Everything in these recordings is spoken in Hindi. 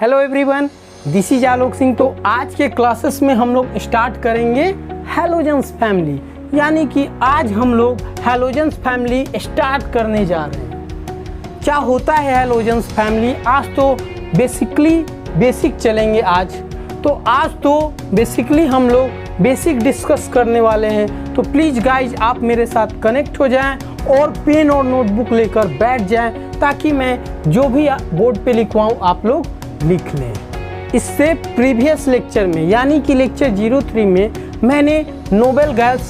Hello everyone, this is Alok Singh. तो आज के क्लासेस में हम लोग स्टार्ट करेंगे हैलोजेंस फैमिली, यानी कि आज हम लोग हैलोजेंस फैमिली स्टार्ट करने जा रहे हैं। क्या होता है हैलोजेंस फैमिली? आज तो बेसिक चलेंगे आज तो बेसिकली हम लोग बेसिक डिस्कस करने वाले हैं। तो प्लीज़ गाइज आप मेरे साथ कनेक्ट हो जाएं और पेन और नोटबुक लेकर बैठ जाएं, ताकि मैं जो भी बोर्ड पे लिखवाऊं आप लोग लिख लें। इससे प्रीवियस लेक्चर में यानी कि लेक्चर 03 में मैंने नोबेल गैस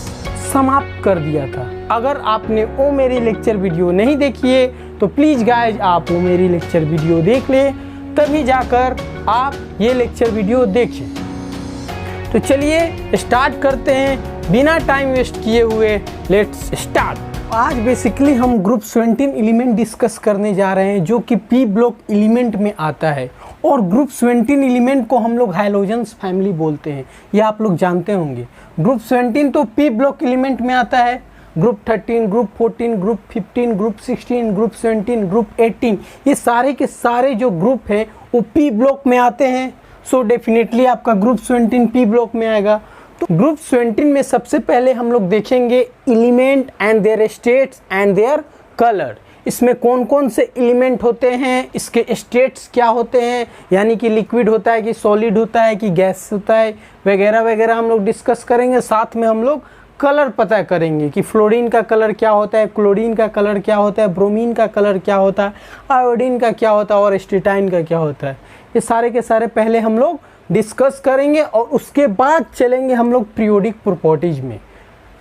समाप्त कर दिया था। अगर आपने वो मेरी लेक्चर वीडियो नहीं देखी है तो प्लीज़ गाइज आप वो मेरी लेक्चर वीडियो देख लें, तभी जाकर आप ये लेक्चर वीडियो देखें। तो चलिए स्टार्ट करते हैं बिना टाइम वेस्ट किए हुए। Let's start. आज बेसिकली हम ग्रुप 17 एलिमेंट डिस्कस करने जा रहे हैं, जो कि पी ब्लॉक एलिमेंट में आता है। और ग्रुप 17 एलिमेंट को हम लोग हैलोजेंस फैमिली बोलते हैं, ये आप लोग जानते होंगे। ग्रुप 17 तो पी ब्लॉक एलिमेंट में आता है। Group 13, group 14, group 15, group 16, group 17, group 18, ये सारे के सारे जो ग्रुप हैं वो पी ब्लॉक में आते हैं। सो डेफिनेटली आपका ग्रुप 17 पी ब्लॉक में आएगा। तो ग्रुप 17 में सबसे पहले हम लोग देखेंगे element and their states and their colour. इसमें कौन कौन से एलिमेंट होते हैं, इसके स्टेट्स क्या होते हैं, यानी कि लिक्विड होता है कि सॉलिड होता है कि गैस होता है, वगैरह वगैरह हम लोग डिस्कस करेंगे। साथ में हम लोग कलर पता करेंगे कि फ्लोरीन का कलर क्या होता है, क्लोरीन का कलर क्या होता है, ब्रोमीन का कलर क्या होता है, आयोडीन का क्या होता है और एस्टेटाइन का क्या होता है। ये सारे के सारे पहले हम लोग डिस्कस करेंगे और उसके बाद चलेंगे हम लोग पीरियोडिक प्रॉपर्टीज में।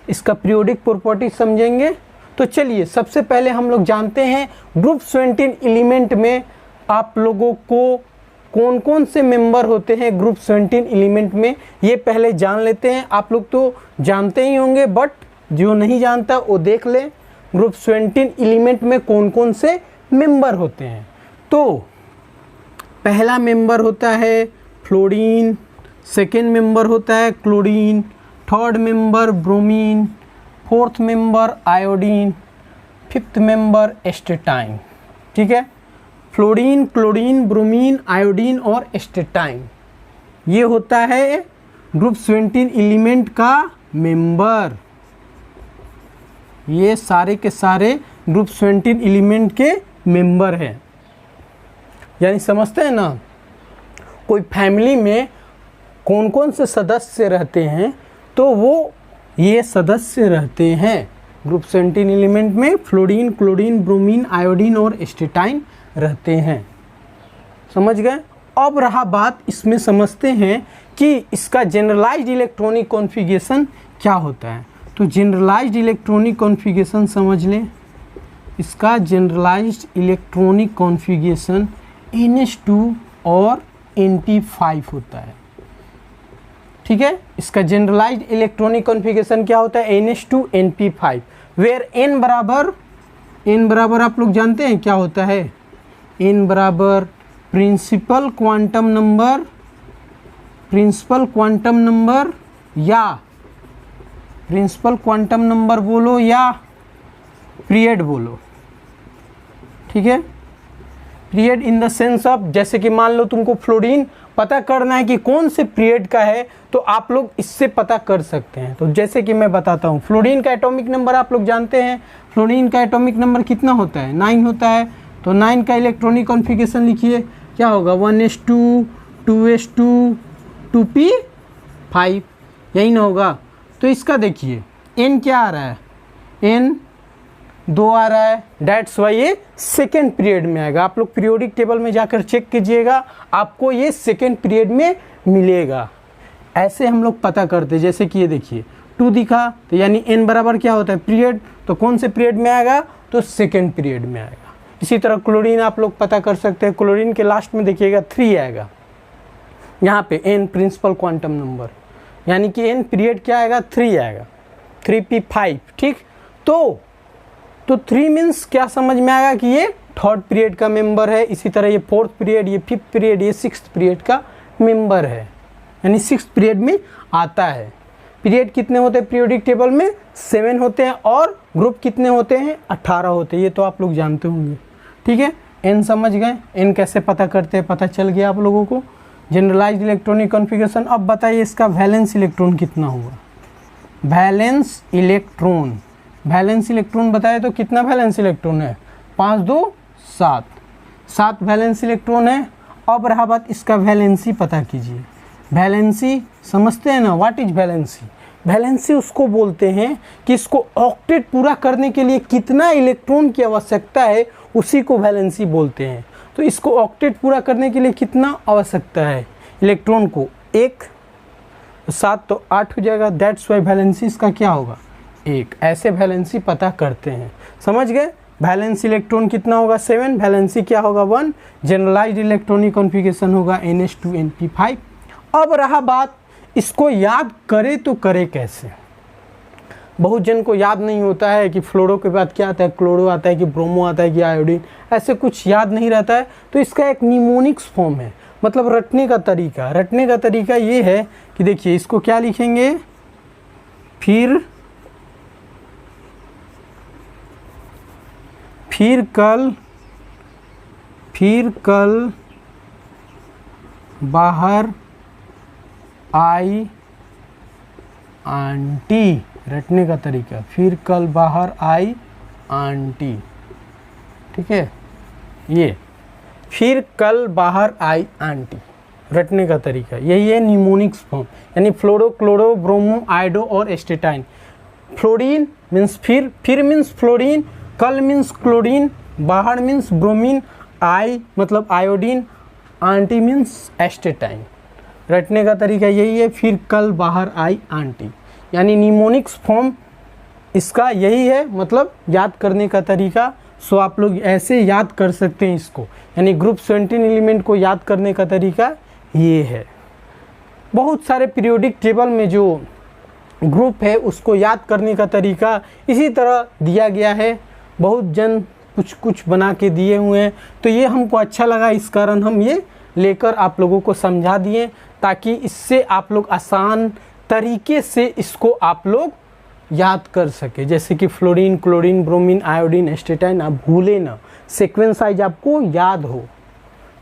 इसका पीरियोडिक प्रॉपर्टीज समझेंगे। तो चलिए सबसे पहले हम लोग जानते हैं ग्रुप 17 एलिमेंट में आप लोगों को कौन कौन से मेंबर होते हैं ग्रुप 17 एलिमेंट में, ये पहले जान लेते हैं। आप लोग तो जानते ही होंगे, बट जो नहीं जानता वो देख ले ग्रुप 17 एलिमेंट में कौन कौन से मेंबर होते हैं। तो पहला मेंबर होता है फ्लोरीन, सेकेंड मेंबर होता है chlorine, third member bromine, fourth member iodine, fifth member astatine. ठीक है, फ्लोरीन, क्लोरीन, ब्रोमीन, आयोडीन और एस्टेटाइन, ये होता है ग्रुप 17 एलिमेंट का मेंबर। ये सारे के सारे ग्रुप 17 एलिमेंट के मेंबर हैं। यानी समझते हैं ना, कोई फैमिली में कौन कौन से सदस्य रहते हैं, तो वो ये सदस्य रहते हैं ग्रुप 17 एलिमेंट में। फ्लोरीन, क्लोरीन, ब्रोमीन, आयोडीन और एस्टेटाइन रहते हैं। समझ गए? अब रहा बात, इसमें समझते हैं कि इसका जनरलाइज्ड इलेक्ट्रॉनिक कॉन्फ़िगरेशन क्या होता है। तो जनरलाइज्ड इलेक्ट्रॉनिक कॉन्फ़िगरेशन समझ लें। इसका जनरलाइज्ड इलेक्ट्रॉनिक कॉन्फ़िगरेशन NH2 और NP5 होता है। ठीक है, इसका जनरलाइज्ड इलेक्ट्रॉनिक कॉन्फ़िगरेशन क्या होता है? NH2 NP5, वेयर n बराबर आप लोग जानते हैं क्या होता है? n बराबर प्रिंसिपल क्वांटम नंबर या प्रिंसिपल क्वांटम नंबर बोलो या पीरियड बोलो। ठीक है, period in the sense of, जैसे कि मान लो तुमको फ्लोरीन पता करना है कि कौन से पीरियड का है, तो आप लोग इससे पता कर सकते हैं। तो जैसे कि मैं बताता हूँ, फ्लोरीन का एटॉमिक नंबर आप लोग जानते हैं। फ्लोरीन का एटॉमिक नंबर कितना होता है? 9 होता है। तो 9 का इलेक्ट्रॉनिक कॉन्फ़िगरेशन लिखिए, क्या होगा? 1s2 2s2 2p5, यही ना होगा? तो इसका देखिए n क्या आ रहा है? n 2 आ रहा है। डैट्स वाई ये सेकेंड पीरियड में आएगा। आप लोग पीरियोडिक टेबल में जाकर चेक कीजिएगा, आपको ये सेकेंड पीरियड में मिलेगा। ऐसे हम लोग पता करते, जैसे कि ये देखिए 2 दिखा, तो यानी n बराबर क्या होता है? पीरियड। तो कौन से पीरियड में आएगा? तो सेकेंड पीरियड में आएगा। इसी तरह क्लोरीन आप लोग पता कर सकते हैं। क्लोरीन के लास्ट में देखिएगा 3 आएगा, यहाँ पे n प्रिंसिपल क्वांटम नंबर, यानी कि n पीरियड क्या आएगा? 3 आएगा, 3p5। ठीक, तो 3 मीन्स क्या समझ में आएगा कि ये थर्ड पीरियड का मेंबर है। इसी तरह ये फोर्थ पीरियड, ये फिफ्थ पीरियड, ये सिक्स्थ पीरियड का मेंबर है, यानी सिक्स्थ पीरियड में आता है। पीरियड कितने होते हैं पीरियोडिक टेबल में? 7 होते हैं। और ग्रुप कितने होते हैं? 18 होते हैं। ये तो आप लोग जानते होंगे। ठीक है, एन समझ गए, एन कैसे पता करते हैं पता चल गया आप लोगों को। Generalised electronic configuration. अब बताइए इसका वैलेंस इलेक्ट्रॉन कितना होगा। वैलेंस इलेक्ट्रॉन, वैलेंस इलेक्ट्रॉन बताए तो कितना वैलेंस इलेक्ट्रॉन है, 5 2 7, 7 वैलेंस इलेक्ट्रॉन है। अब रहा बात इसका वैलेंसी पता कीजिए। वैलेंसी समझते हैं ना, व्हाट इज वैलेंसी। वैलेंसी उसको बोलते हैं कि इसको ऑक्टेट पूरा करने के लिए कितना इलेक्ट्रॉन की आवश्यकता है, उसी को वैलेंसी बोलते हैं। तो इसको ऑक्टेट पूरा करने के लिए कितना आवश्यकता है इलेक्ट्रॉन को, 1 7 तो 8 हो जाएगा। दैट्स वाई वैलेंसी इसका क्या होगा, 1। ऐसे वैलेंसी पता करते हैं, समझ गए। वैलेंस इलेक्ट्रॉन कितना होगा, 7। वैलेंसी क्या होगा, 1। जनरलाइज्ड इलेक्ट्रॉनिक कॉन्फ़िगरेशन होगा NH2NP5। अब रहा बात इसको याद करे तो करे कैसे। बहुत जन को याद नहीं होता है कि फ्लोरो के बाद क्या आता है, क्लोरो आता है कि ब्रोमो आता है कि आयोडीन, ऐसे कुछ याद नहीं रहता है। तो इसका एक निमोनिक्स फॉर्म है, मतलब रटने का तरीका। रटने का तरीका ये है कि देखिए इसको क्या लिखेंगे, फिर कल बाहर आई आंटी। रटने का तरीका, फिर कल बाहर आई आंटी, ठीक है। ये फिर कल बाहर आई आंटी रटने का तरीका, यही है निमोनिक्स फॉर्म, यानी फ्लोरो, क्लोरो, ब्रोमो, आयोडो और एस्टेटाइन। फ्लोरीन मीन्स फिर मीन्स फ्लोरीन, कल मीन्स क्लोरीन, बाहर मीन्स ब्रोमीन, आई मतलब आयोडीन, आंटी मीन्स एस्टेटाइन। रटने का तरीका यही है, फिर कल बाहर आई आंटी, यानी निमोनिक्स फॉर्म इसका यही है, मतलब याद करने का तरीका। सो आप लोग ऐसे याद कर सकते हैं इसको, यानी ग्रुप 17 एलिमेंट को याद करने का तरीका ये है। बहुत सारे पीरियोडिक टेबल में जो ग्रुप है उसको याद करने का तरीका इसी तरह दिया गया है। बहुत जन कुछ कुछ बना के दिए हुए हैं, तो ये हमको अच्छा लगा, इस कारण हम ये लेकर आप लोगों को समझा दिए, ताकि इससे आप लोग आसान तरीके से इसको आप लोग याद कर सके। जैसे कि fluorine, chlorine, bromine, iodine, astatine, आप भूले ना, सीक्वेंस वाइज आपको याद हो,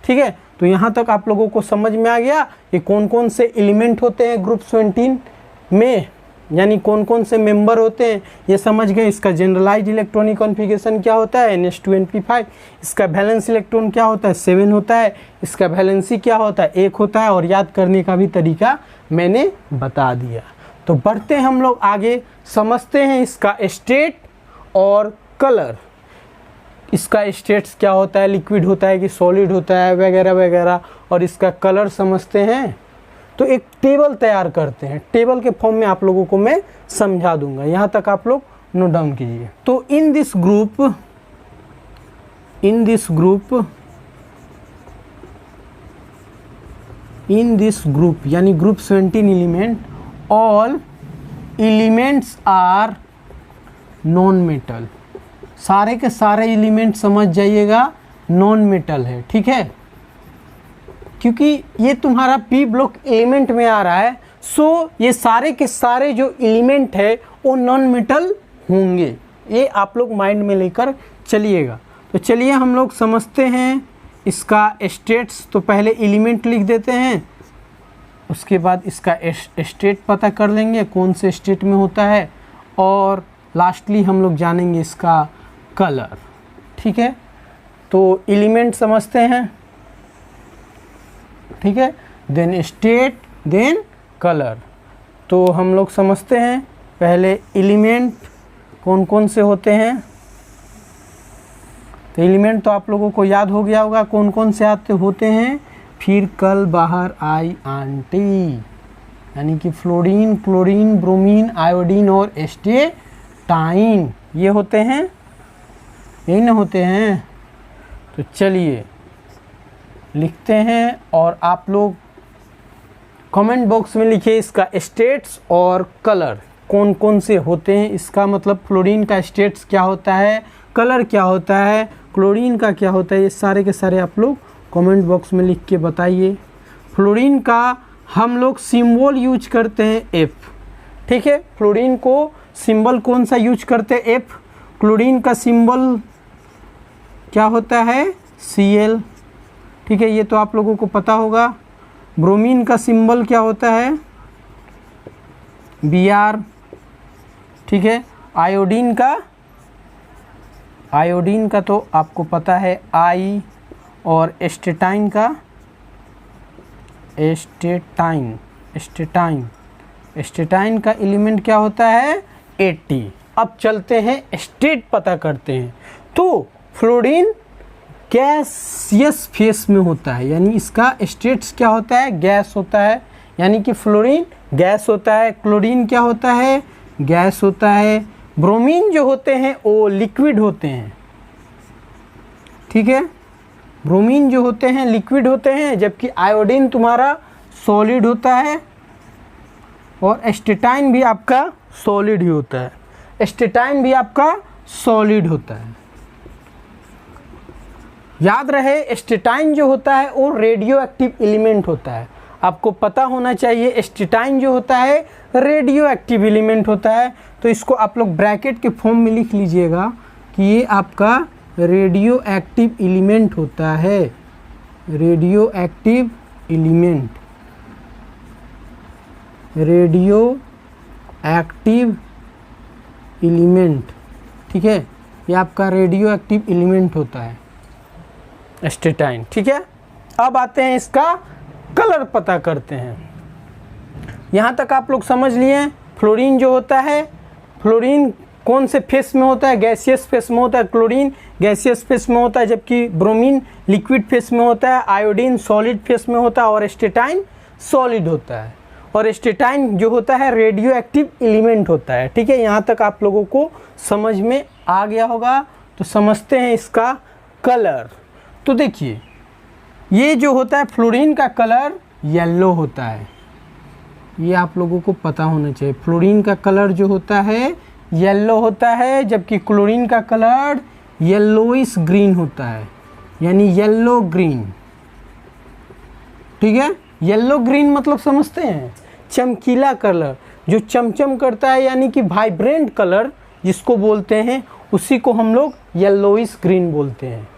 ठीक है। तो यहाँ तक आप लोगों को समझ में आ गया कि कौन कौन से एलिमेंट होते हैं ग्रुप 17 में, यानी कौन कौन से मेंबर होते हैं, ये समझ गए। इसका जनरलाइज्ड इलेक्ट्रॉनिक कॉन्फ़िगरेशन क्या होता है, NH2NP5। इसका वैलेंस इलेक्ट्रॉन क्या होता है, 7 होता है। इसका वैलेंसी क्या होता है, 1 होता है। और याद करने का भी तरीका मैंने बता दिया। तो बढ़ते हैं हम लोग आगे, समझते हैं इसका स्टेट और कलर। इसका स्टेट्स क्या होता है, लिक्विड होता है कि सॉलिड होता है, वगैरह वगैरह। और इसका कलर समझते हैं, तो एक टेबल तैयार करते हैं। टेबल के फॉर्म में आप लोगों को मैं समझा दूंगा, यहाँ तक आप लोग नोट डाउन कीजिए। तो इन दिस ग्रुप यानी group 17 element, all elements are non metal. सारे के सारे एलिमेंट समझ जाइएगा नॉन मेटल है, ठीक है। क्योंकि ये तुम्हारा पी ब्लॉक एलिमेंट में आ रहा है, सो ये सारे के सारे जो एलिमेंट है वो नॉन मेटल होंगे। ये आप लोग माइंड में लेकर चलिएगा। तो चलिए हम लोग समझते हैं इसका स्टेट्स। तो पहले एलिमेंट लिख देते हैं, उसके बाद इसका स्टेट पता कर लेंगे कौन से स्टेट में होता है, और लास्टली हम लोग जानेंगे इसका कलर, ठीक है। तो एलिमेंट समझते हैं, ठीक है, देन स्टेट, देन कलर। तो हम लोग समझते हैं पहले एलिमेंट कौन कौन से होते हैं। तो एलिमेंट तो आप लोगों को याद हो गया होगा कौन कौन से आते होते हैं। फिर कल बाहर आई आंटी, यानी कि फ्लोरीन, क्लोरीन, ब्रोमीन, आयोडीन और एस्टेटाइन, ये होते हैं, यही ना होते हैं। तो चलिए लिखते हैं, और आप लोग कमेंट बॉक्स में लिखिए इसका स्टेट्स और कलर कौन कौन से होते हैं। इसका मतलब फ्लोरीन का स्टेट्स क्या होता है, कलर क्या होता है, क्लोरीन का क्या होता है, ये सारे के सारे आप लोग कमेंट बॉक्स में लिख के बताइए। फ्लोरीन का हम लोग सिंबल यूज करते हैं F, ठीक है। फ्लोरीन को सिंबल कौन सा यूज करते हैं, F। क्लोरीन का सिंबल क्या होता है, Cl, ठीक है, ये तो आप लोगों को पता होगा। ब्रोमीन का सिंबल क्या होता है? Br, ठीक है। आयोडीन का तो आपको पता है I, और एस्टेटाइन का एस्टेटाइन का एलिमेंट क्या होता है? 80। अब चलते हैं स्टेट पता करते हैं। तो फ्लोरीन गैसियस फेस में होता है, यानी इसका स्टेट्स क्या होता है? गैस होता है, यानी कि फ्लोरीन गैस होता है। क्लोरीन क्या होता है? गैस होता है। ब्रोमीन जो होते हैं वो लिक्विड होते हैं, ठीक है। ब्रोमीन जो होते हैं लिक्विड होते हैं, जबकि आयोडीन तुम्हारा सॉलिड होता है, और एस्टेटाइन भी आपका सॉलिड ही होता है। एस्टेटाइन भी आपका सॉलिड होता है। याद रहे, एस्टेटाइन जो होता है वो रेडियो एक्टिव एलिमेंट होता है। आपको पता होना चाहिए एस्टेटाइन जो होता है रेडियो एक्टिव एलिमेंट होता है। तो इसको आप लोग ब्रैकेट के फॉर्म में लिख लीजिएगा कि ये आपका रेडियो एक्टिव एलिमेंट होता है। Radio active element, radio active element, ठीक है, ये आपका रेडियो एक्टिव एलिमेंट होता है एस्टेटाइन, ठीक है। अब आते हैं इसका कलर पता करते हैं। यहाँ तक आप लोग समझ लिए। फ्लोरीन जो होता है, फ्लोरीन कौन से फेस में होता है? गैसियस फेस में होता है। क्लोरीन गैसियस फेस में होता है, जबकि ब्रोमीन लिक्विड फेस में होता है। आयोडीन सॉलिड फेस में होता है, और एस्टेटाइन सॉलिड होता है। और एस्टेटाइन जो होता है रेडियो एक्टिव एलिमेंट होता है, ठीक है। यहाँ तक आप लोगों को समझ में आ गया होगा। तो समझते हैं इसका कलर। तो देखिए, ये जो होता है फ्लोरीन का कलर येलो होता है, ये आप लोगों को पता होना चाहिए। फ्लोरीन का कलर जो होता है येलो होता है, जबकि क्लोरीन का कलर येलोइश ग्रीन होता है, यानी येलो ग्रीन, ठीक है। येलो ग्रीन मतलब समझते हैं? चमकीला कलर, जो चमचम करता है, यानी कि वाइब्रेंट कलर जिसको बोलते हैं, उसी को हम लोग येलोइश ग्रीन बोलते हैं।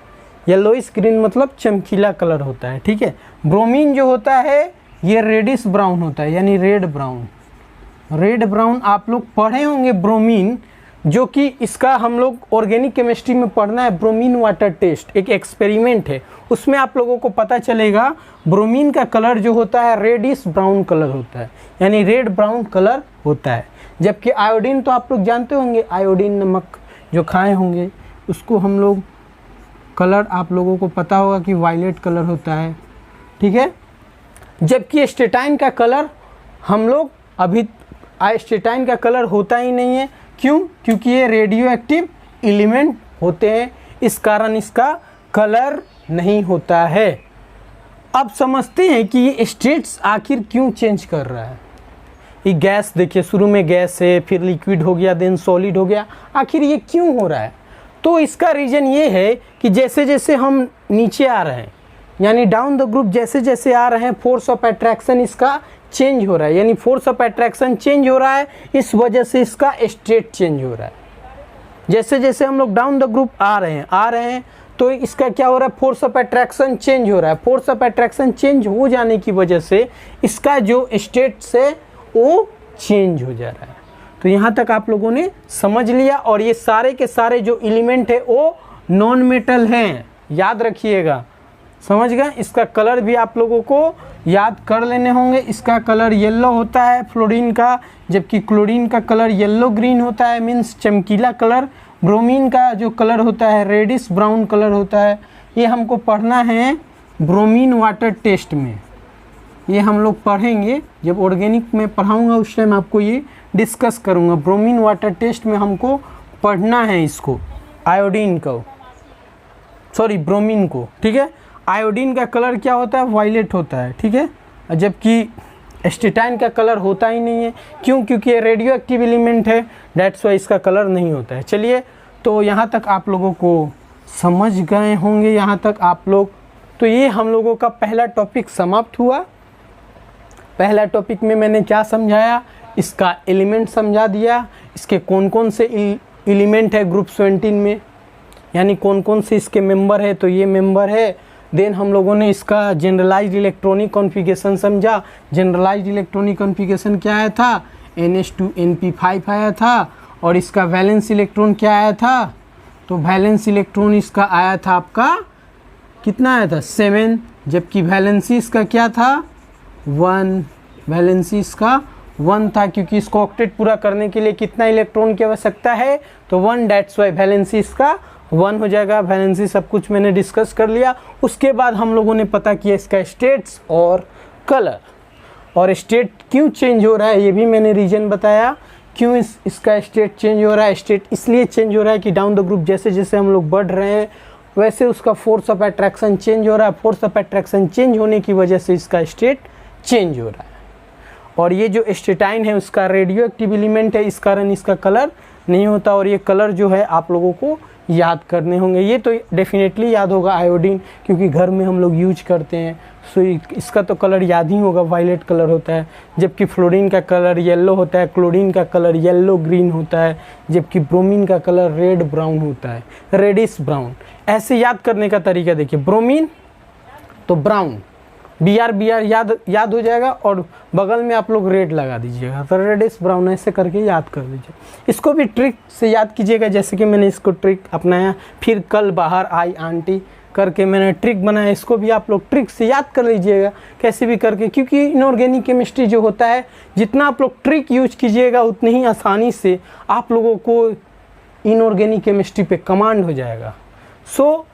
येलोइश ग्रीन मतलब चमकीला कलर होता है, ठीक है। ब्रोमीन जो होता है ये रेडिश ब्राउन होता है, यानी रेड ब्राउन। रेड ब्राउन आप लोग पढ़े होंगे ब्रोमीन, जो कि इसका हम लोग ऑर्गेनिक केमिस्ट्री में पढ़ना है। ब्रोमीन वाटर टेस्ट एक एक्सपेरिमेंट है, उसमें आप लोगों को पता चलेगा ब्रोमीन का कलर जो होता है रेडिश ब्राउन कलर होता है, यानी रेड ब्राउन कलर होता है। जबकि आयोडीन तो आप लोग जानते होंगे, आयोडीन नमक जो खाए होंगे उसको हम लोग कलर आप लोगों को पता होगा कि वायलेट कलर होता है, ठीक है। जबकि एस्टेटाइन का कलर हम लोग अभी एस्टेटाइन का कलर होता ही नहीं है। क्यों? क्योंकि ये रेडियो एक्टिव एलिमेंट होते हैं, इस कारण इसका कलर नहीं होता है। अब समझते हैं कि ये स्टेट्स आखिर क्यों चेंज कर रहा है। ये गैस देखिए, शुरू में गैस है, फिर लिक्विड हो गया, देन सॉलिड हो गया, आखिर ये क्यों हो रहा है? तो इसका रीज़न ये है कि जैसे जैसे हम नीचे आ रहे हैं, यानी डाउन द ग्रुप जैसे जैसे आ रहे हैं, फोर्स ऑफ अट्रैक्शन इसका चेंज हो रहा है, यानी फोर्स ऑफ अट्रैक्शन चेंज हो रहा है, इस वजह से इसका स्टेट चेंज हो रहा है। जैसे जैसे हम लोग डाउन द ग्रुप आ रहे हैं तो इसका क्या हो रहा है? फोर्स ऑफ अट्रैक्शन चेंज हो रहा है। फोर्स ऑफ अट्रैक्शन चेंज हो जाने की वजह से इसका जो स्टेट है वो चेंज हो जा रहा है। तो यहाँ तक आप लोगों ने समझ लिया। और ये सारे के सारे जो एलिमेंट है वो नॉन मेटल हैं, याद रखिएगा, समझ गए। इसका कलर भी आप लोगों को याद कर लेने होंगे। इसका कलर येलो होता है फ्लोरीन का, जबकि क्लोरीन का कलर येलो ग्रीन होता है, मीन्स चमकीला कलर। ब्रोमीन का जो कलर होता है रेडिश ब्राउन कलर होता है। ये हमको पढ़ना है ब्रोमीन वाटर टेस्ट में, ये हम लोग पढ़ेंगे। जब ऑर्गेनिक में पढ़ाऊँगा उस टाइम आपको ये डिस्कस करूँगा। ब्रोमीन वाटर टेस्ट में हमको पढ़ना है इसको, आयोडीन को, सॉरी ब्रोमीन को, ठीक है। आयोडीन का कलर क्या होता है? वायलेट होता है, ठीक है। जबकि एस्टेटाइन का कलर होता ही नहीं है। क्यों? क्योंकि ये रेडियो एक्टिव एलिमेंट है, दैट्स वाई इसका कलर नहीं होता है। चलिए, तो यहाँ तक आप लोगों को समझ गए होंगे, यहाँ तक आप लोग। तो ये हम लोगों का पहला टॉपिक समाप्त हुआ। पहला टॉपिक में मैंने क्या समझाया? इसका एलिमेंट समझा दिया, इसके कौन कौन से एलिमेंट है ग्रुप 17 में, यानी कौन कौन से इसके मेंबर है, तो ये मेंबर है। देन हम लोगों ने इसका जनरलाइज्ड इलेक्ट्रॉनिक कॉन्फ़िगरेशन समझा। जनरलाइज्ड इलेक्ट्रॉनिक कॉन्फ़िगरेशन क्या आया था, NH2NP5 आया था। और इसका वैलेंस इलेक्ट्रॉन क्या आया था, तो वैलेंस इलेक्ट्रॉन इसका आया था आपका कितना आया था 7, जबकि वैलेंसी इसका क्या था 1, वैलेंसी इसका 1 था, क्योंकि इसको ऑक्टेट पूरा करने के लिए कितना इलेक्ट्रॉन की आवश्यकता है, तो 1, दैट्स वाई वैलेंसी इसका 1 हो जाएगा। वैलेंसी सब कुछ मैंने डिस्कस कर लिया। उसके बाद हम लोगों ने पता किया इसका स्टेट्स और कलर, और स्टेट क्यों चेंज हो रहा है ये भी मैंने रीजन बताया, क्यों इसका स्टेट चेंज हो रहा है। स्टेट इसलिए चेंज हो रहा है कि डाउन द ग्रुप जैसे जैसे हम लोग बढ़ रहे हैं वैसे उसका फोर्स ऑफ अट्रैक्शन चेंज हो रहा है। फोर्स ऑफ अट्रैक्शन चेंज होने की वजह से इसका स्टेट चेंज हो रहा है। और ये जो स्टेटाइन है उसका रेडियो एक्टिव एलिमेंट है, इस कारण इसका कलर नहीं होता। और ये कलर जो है आप लोगों को याद करने होंगे, ये तो डेफिनेटली याद होगा आयोडीन, क्योंकि घर में हम लोग यूज करते हैं। सो इसका तो कलर याद ही होगा, वायलेट कलर होता है। जबकि फ्लोरीन का कलर येलो होता है, क्लोरीन का कलर येलो ग्रीन होता है, जबकि ब्रोमीन का कलर रेड ब्राउन होता है, रेडिश ब्राउन। ऐसे याद करने का तरीका देखिए, ब्रोमीन तो ब्राउन, बी आर याद हो जाएगा, और बगल में आप लोग रेड लगा दीजिएगा, तो रेडिश ब्राउन ऐसे करके याद कर दीजिए। इसको भी ट्रिक से याद कीजिएगा, जैसे कि मैंने इसको ट्रिक अपनाया। फिर कल बाहर आई आंटी करके मैंने ट्रिक बनाया, इसको भी आप लोग ट्रिक से याद कर लीजिएगा कैसे भी करके, क्योंकि इनऑर्गेनिक केमिस्ट्री जो होता है जितना आप लोग ट्रिक यूज कीजिएगा उतनी ही आसानी से आप लोगों को इनऑर्गेनिक केमिस्ट्री पे कमांड हो जाएगा। सो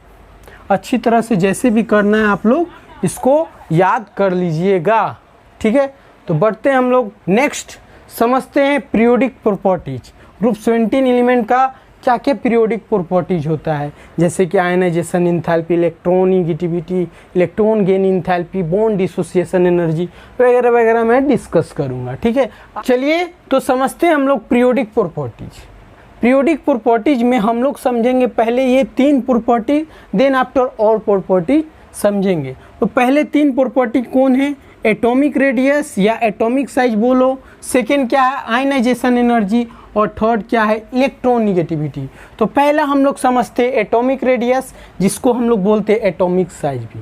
अच्छी तरह से जैसे भी करना है आप लोग इसको याद कर लीजिएगा, ठीक है। तो बढ़ते हैं हम लोग नेक्स्ट, समझते हैं पीरियोडिक प्रॉपर्टीज। ग्रुप 17 एलिमेंट का क्या क्या पीरियोडिक प्रॉपर्टीज होता है, जैसे कि ionisation enthalpy, electron negativity, electron gain enthalpy, bond dissociation energy वगैरह वगैरह मैं डिस्कस करूंगा, ठीक है। चलिए तो समझते हैं हम लोग पीरियोडिक प्रॉपर्टीज। पीरियोडिक प्रॉपर्टीज में हम लोग समझेंगे पहले ये 3 property, then after all property समझेंगे। तो पहले 3 प्रॉपर्टी कौन है, एटॉमिक रेडियस या एटॉमिक साइज बोलो, सेकेंड क्या है आयनाइजेशन एनर्जी, और थर्ड क्या है इलेक्ट्रॉन निगेटिविटी। तो पहला हम लोग समझते हैं एटॉमिक रेडियस, जिसको हम लोग बोलते हैं एटॉमिक साइज भी।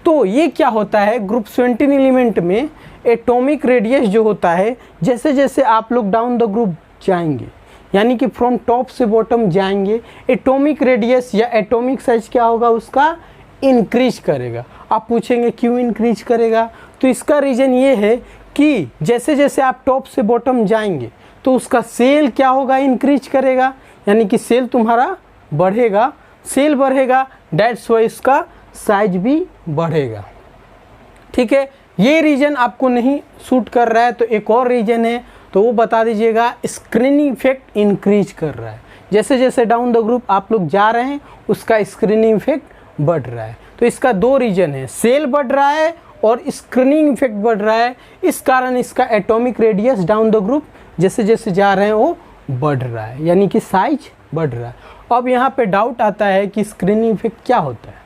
तो ये क्या होता है, ग्रुप 17 एलिमेंट में एटॉमिक रेडियस जो होता है, जैसे जैसे आप लोग डाउन द ग्रुप जाएंगे, यानी कि फ्रॉम टॉप से बॉटम जाएंगे, एटॉमिक रेडियस या एटॉमिक साइज क्या होगा उसका इंक्रीज करेगा। आप पूछेंगे क्यों इंक्रीज करेगा, तो इसका रीज़न ये है कि जैसे जैसे आप टॉप से बॉटम जाएंगे तो उसका सेल क्या होगा इंक्रीज करेगा, यानी कि सेल तुम्हारा बढ़ेगा, सेल बढ़ेगा, दैट्स वाई इसका साइज भी बढ़ेगा, ठीक है। ये रीजन आपको नहीं सूट कर रहा है तो एक और रीजन है, तो वो बता दीजिएगा, स्क्रीनिंग इफेक्ट इंक्रीज कर रहा है। जैसे जैसे डाउन द ग्रुप आप लोग जा रहे हैं उसका स्क्रीनिंग इफेक्ट बढ़ रहा है। तो इसका 2 रीजन है, सेल बढ़ रहा है और स्क्रीनिंग इफेक्ट बढ़ रहा है, इस कारण इसका atomic radius down the group जैसे जैसे जा रहे हैं वो बढ़ रहा है, यानी कि साइज बढ़ रहा है। अब यहाँ पे डाउट आता है कि स्क्रीनिंग इफेक्ट क्या होता है।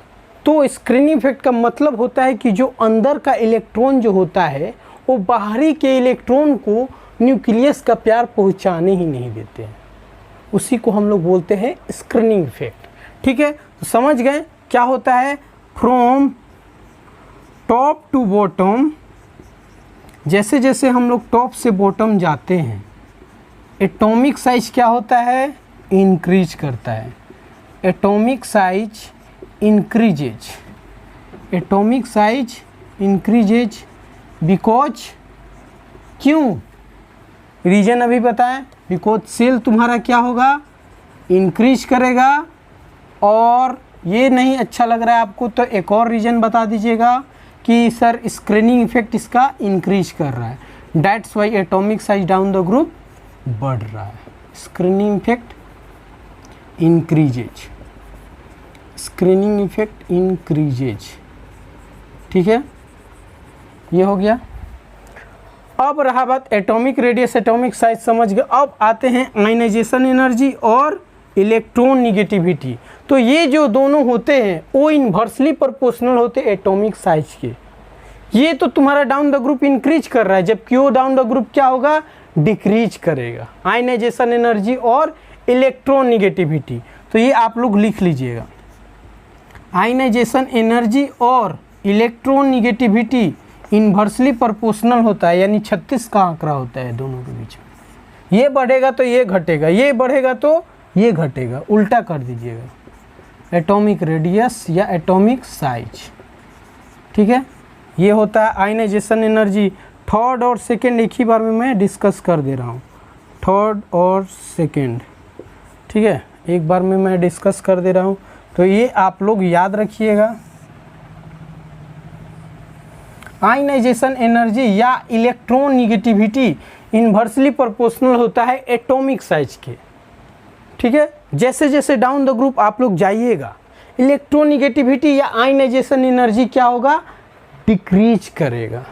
तो स्क्रीनिंग इफेक्ट का मतलब होता है कि जो अंदर का इलेक्ट्रॉन जो होता है वो बाहरी के इलेक्ट्रॉन को न्यूक्लियस का प्यार पहुँचाने ही नहीं देते हैं, उसी को हम लोग बोलते हैं स्क्रीनिंग इफेक्ट, ठीक है। तो समझ गए क्या होता है, फ्रॉम टॉप टू बॉटम, जैसे जैसे हम लोग टॉप से बॉटम जाते हैं एटॉमिक साइज क्या होता है इंक्रीज करता है, atomic size increases, atomic size increases because, क्यों रीजन अभी बताएं, बिकॉज सेल तुम्हारा क्या होगा इंक्रीज करेगा। और ये नहीं अच्छा लग रहा है आपको तो एक और रीजन बता दीजिएगा कि सर स्क्रीनिंग इफेक्ट इसका इंक्रीज कर रहा है, that's why atomic size down the group बढ़ रहा है, screening effect increases, screening effect increases, ठीक है, ये हो गया। अब रहा बात एटॉमिक रेडियस एटॉमिक साइज समझ गए। अब आते हैं आयनाइजेशन एनर्जी और इलेक्ट्रॉन निगेटिविटी। तो ये जो दोनों होते हैं वो इन्वर्सली प्रोपोर्शनल होते हैं एटॉमिक साइज के। ये तो तुम्हारा डाउन द ग्रुप इंक्रीज कर रहा है, जबकि वो डाउन द ग्रुप क्या होगा डिक्रीज करेगा, आयनाइजेशन एनर्जी और इलेक्ट्रॉन निगेटिविटी। तो ये आप लोग लिख लीजिएगा। आयनाइजेशन एनर्जी और इलेक्ट्रॉन निगेटिविटी इन्वर्सली प्रोपोर्शनल होता है, यानी 36 का आंकड़ा होता है दोनों के बीच में। ये बढ़ेगा तो ये घटेगा, ये बढ़ेगा तो ये घटेगा, उल्टा कर दीजिएगा। एटॉमिक रेडियस या एटॉमिक साइज, ठीक है। ये होता है आयनाइजेशन एनर्जी। थर्ड और सेकंड एक ही बार में मैं डिस्कस कर दे रहा हूँ, थर्ड और सेकंड, ठीक है, एक बार में मैं डिस्कस कर दे रहा हूँ। तो ये आप लोग याद रखिएगा। आयनाइजेशन एनर्जी या इलेक्ट्रॉन निगेटिविटी इन्वर्सली प्रोपोर्शनल होता है एटॉमिक साइज के, ठीक है। जैसे जैसे डाउन द ग्रुप आप लोग जाइएगा, इलेक्ट्रॉन निगेटिविटी या आयनाइजेशन एनर्जी क्या होगा, डिक्रीज करेगा।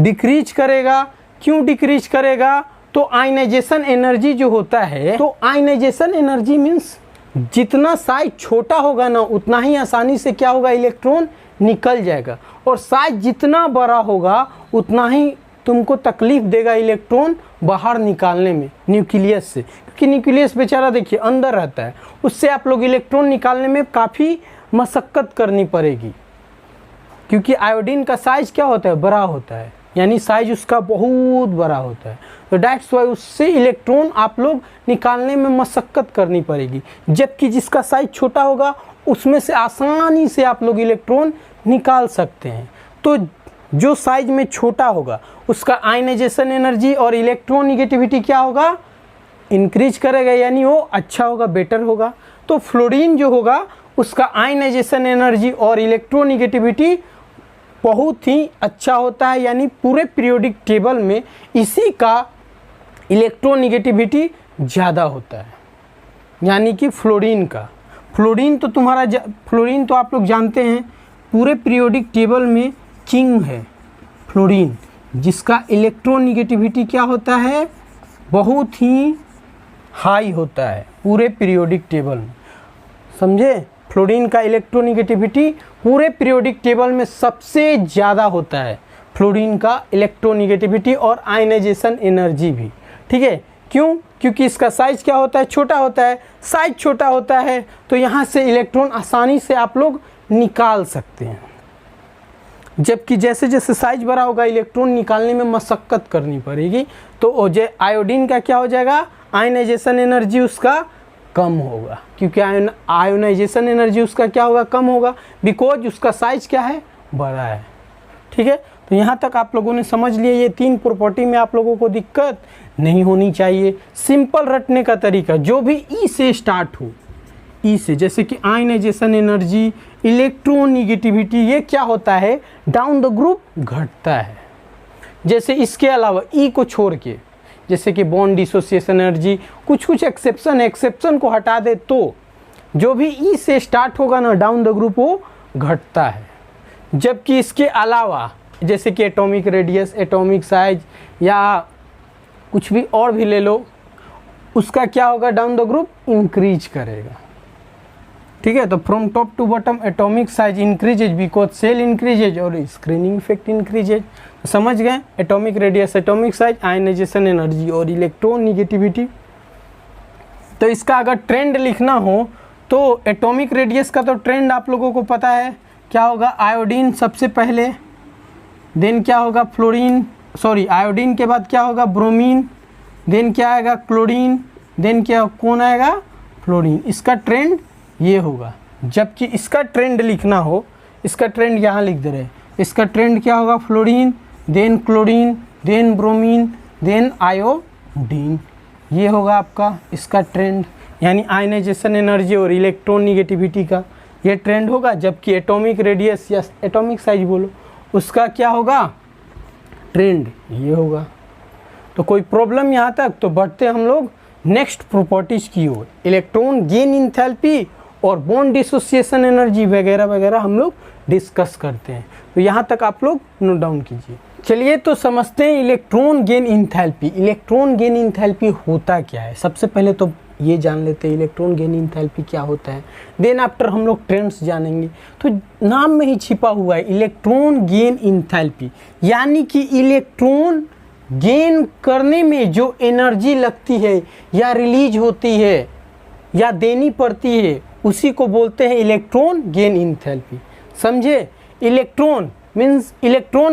डिक्रीज करेगा, क्यों डिक्रीज करेगा, तो आयनाइजेशन एनर्जी जो होता है, तो आयनाइजेशन एनर्जी मीन्स जितना साइज छोटा होगा ना उतना ही आसानी से क्या होगा, इलेक्ट्रॉन निकल जाएगा, और साइज जितना बड़ा होगा उतना ही तुमको तकलीफ देगा इलेक्ट्रॉन बाहर निकालने में न्यूक्लियस से, क्योंकि न्यूक्लियस बेचारा देखिए अंदर रहता है, उससे आप लोग इलेक्ट्रॉन निकालने में काफ़ी मशक्क़त करनी पड़ेगी, क्योंकि आयोडीन का साइज क्या होता है, बड़ा होता है, यानी साइज उसका बहुत बड़ा होता है। तो डैट्स वाई उससे इलेक्ट्रॉन आप लोग निकालने में मशक्क़त करनी पड़ेगी, जबकि जिसका साइज छोटा होगा उसमें से आसानी से आप लोग इलेक्ट्रॉन निकाल सकते हैं। तो जो साइज में छोटा होगा उसका आयनाइजेशन एनर्जी और इलेक्ट्रॉन निगेटिविटी क्या होगा, इंक्रीज करेगा, यानी वो अच्छा होगा, बेटर होगा। तो फ्लोरीन जो होगा उसका आयनाइजेशन एनर्जी और इलेक्ट्रॉन निगेटिविटी बहुत ही अच्छा होता है, यानी पूरे पीरियोडिक टेबल में इसी का इलेक्ट्रॉन निगेटिविटी ज़्यादा होता है, यानी कि फ्लोरीन का। फ्लोरीन तो फ्लोरीन तो आप लोग जानते हैं पूरे पीरियोडिक टेबल में किंग है फ्लोरीन, जिसका इलेक्ट्रॉन निगेटिविटी क्या होता है, बहुत ही हाई होता है पूरे पीरियोडिक टेबल में, समझे। फ्लोरीन का इलेक्ट्रोनिगेटिविटी पूरे पीरियोडिक टेबल में सबसे ज़्यादा होता है, फ्लोरीन का इलेक्ट्रोनिगेटिविटी और आयनाइजेशन एनर्जी भी, ठीक है। क्यों, क्योंकि इसका साइज क्या होता है, छोटा होता है। साइज छोटा होता है तो यहाँ से इलेक्ट्रॉन आसानी से आप लोग निकाल सकते हैं, जबकि जैसे जैसे साइज बड़ा होगा इलेक्ट्रॉन निकालने में मशक्क़त करनी पड़ेगी। तो आयोडीन का क्या हो जाएगा, आयनाइजेशन एनर्जी उसका कम होगा, क्योंकि आयोनाइजेशन एनर्जी उसका क्या होगा, कम होगा, बिकॉज उसका साइज क्या है, बड़ा है, ठीक है। तो यहाँ तक आप लोगों ने समझ लिया। ये 3 प्रॉपर्टी में आप लोगों को दिक्कत नहीं होनी चाहिए। सिंपल रटने का तरीका, जो भी ई से स्टार्ट हो, ई से, जैसे कि आयनाइजेशन एनर्जी, इलेक्ट्रॉन निगेटिविटी, ये क्या होता है, डाउन द ग्रुप घटता है। जैसे इसके अलावा ई को छोड़ के, जैसे कि बॉन्ड डिसोसिएशन एनर्जी, कुछ एक्सेप्शन को हटा दे तो जो भी ई से स्टार्ट होगा ना डाउन द ग्रुप, वो घटता है। जबकि इसके अलावा जैसे कि एटॉमिक रेडियस, एटॉमिक साइज या कुछ भी और भी ले लो, उसका क्या होगा, डाउन द ग्रुप इंक्रीज करेगा, ठीक है। तो from top to bottom atomic size increases because shell increases और स्क्रीनिंग इफेक्ट इंक्रीजेज। समझ गए, atomic radius, atomic size, ionisation energy और इलेक्ट्रॉन निगेटिविटी। तो इसका अगर ट्रेंड लिखना हो तो एटॉमिक रेडियस का तो ट्रेंड आप लोगों को पता है, क्या होगा, आयोडीन सबसे पहले, देन क्या होगा फ्लोरीन, आयोडीन के बाद क्या होगा, ब्रोमीन, देन क्या आएगा, क्लोरीन, देन क्या कौन आएगा, फ्लोरीन। इसका ट्रेंड ये होगा। जबकि इसका ट्रेंड लिखना हो, इसका ट्रेंड यहाँ लिख दे रहे, इसका ट्रेंड क्या होगा, fluorine, then chlorine, then bromine, then iodine, ये होगा आपका इसका ट्रेंड, यानी आयनाइजेशन एनर्जी और इलेक्ट्रॉन निगेटिविटी का ये ट्रेंड होगा। जबकि एटॉमिक रेडियस या एटॉमिक साइज बोलो, उसका क्या होगा, ट्रेंड ये होगा। तो कोई प्रॉब्लम यहाँ तक, तो बढ़ते हम लोग नेक्स्ट प्रॉपर्टीज की ओर, इलेक्ट्रॉन गेन इंथैल्पी और बॉन्ड डिसोसिएशन एनर्जी वगैरह वगैरह हम लोग डिस्कस करते हैं। तो यहाँ तक आप लोग नोट डाउन कीजिए। चलिए तो समझते हैं electron gain enthalpy. Electron gain enthalpy होता क्या है, सबसे पहले तो ये जान लेते हैं इलेक्ट्रॉन गेन इंथैल्पी क्या होता है, देन आफ्टर हम लोग ट्रेंड्स जानेंगे। तो नाम में ही छिपा हुआ है इलेक्ट्रॉन गेन इंथैल्पी, यानी कि इलेक्ट्रॉन गेन करने में जो एनर्जी लगती है या रिलीज होती है या देनी पड़ती है उसी को बोलते हैं इलेक्ट्रॉन गेन इंथैल्पी। समझे? Electron